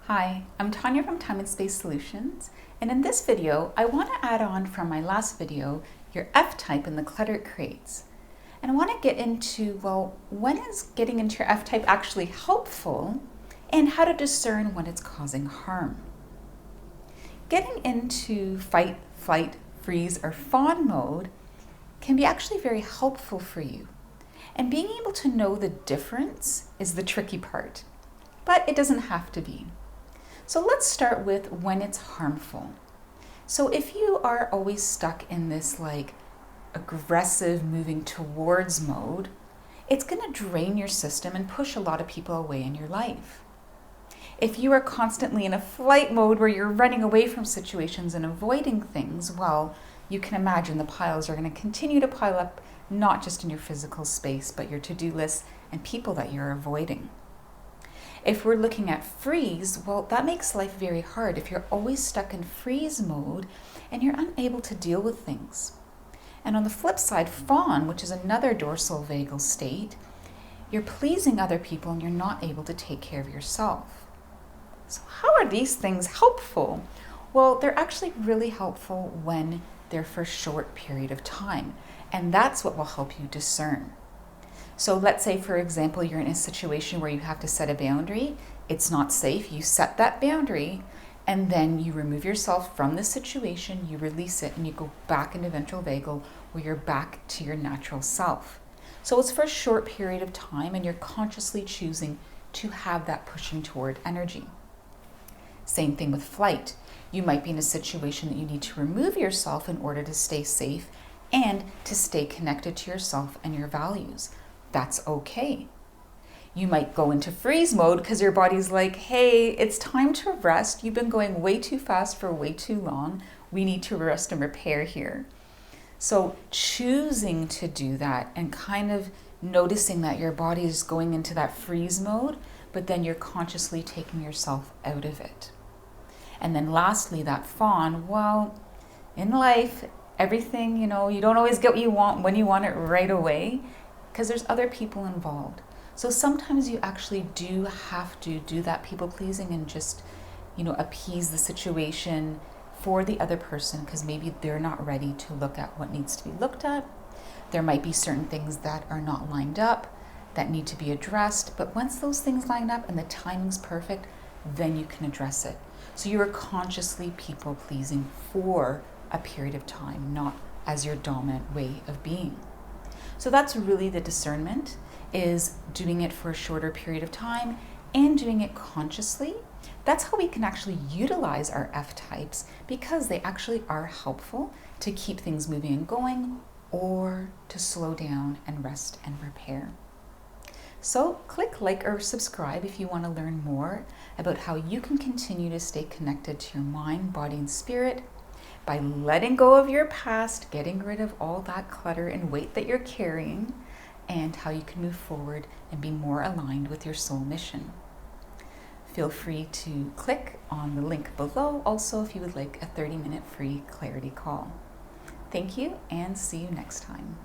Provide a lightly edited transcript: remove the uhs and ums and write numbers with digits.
Hi, I'm Tanya from Time and Space Solutions, and in this video, I want to add on from my last video, your F-type and the clutter it creates. And I want to get into, well, when is getting into your F-type actually helpful, and how to discern when it's causing harm. Getting into fight, flight, freeze, or fawn mode can be actually very helpful for you. And being able to know the difference is the tricky part, but it doesn't have to be. So let's start with when it's harmful. So if you are always stuck in this aggressive moving towards mode, it's going to drain your system and push a lot of people away in your life. If you are constantly in a flight mode where you're running away from situations and avoiding things, well, you can imagine the piles are going to continue to pile up, not just in your physical space, but your to-do lists and people that you're avoiding. If we're looking at freeze, well, that makes life very hard if you're always stuck in freeze mode and you're unable to deal with things. And on the flip side, fawn, which is another dorsal vagal state, you're pleasing other people and you're not able to take care of yourself. So how are these things helpful? Well, they're actually really helpful when they're for a short period of time, and that's what will help you discern. So let's say, for example, you're in a situation where you have to set a boundary. It's not safe. You set that boundary and then you remove yourself from the situation, you release it, and you go back into ventral vagal where you're back to your natural self. So it's for a short period of time and you're consciously choosing to have that pushing toward energy. Same thing with flight. You might be in a situation that you need to remove yourself in order to stay safe and to stay connected to yourself and your values. That's okay. You might go into freeze mode because your body's like, hey, it's time to rest. You've been going way too fast for way too long. We need to rest and repair here. So choosing to do that and kind of noticing that your body is going into that freeze mode, but then you're consciously taking yourself out of it. And then lastly, that fawn, well, in life, everything, you don't always get what you want when you want it right away, because there's other people involved. So sometimes you actually do have to do that people pleasing and just, appease the situation for the other person because maybe they're not ready to look at what needs to be looked at. There might be certain things that are not lined up that need to be addressed, but once those things line up and the timing's perfect, then you can address it. So you are consciously people pleasing for a period of time, not as your dominant way of being. So that's really the discernment, is doing it for a shorter period of time and doing it consciously. That's how we can actually utilize our F-types because they actually are helpful to keep things moving and going or to slow down and rest and repair. So click like or subscribe if you want to learn more about how you can continue to stay connected to your mind, body, and spirit by letting go of your past, getting rid of all that clutter and weight that you're carrying, and how you can move forward and be more aligned with your soul mission. Feel free to click on the link below also if you would like a 30-minute free clarity call. Thank you and see you next time.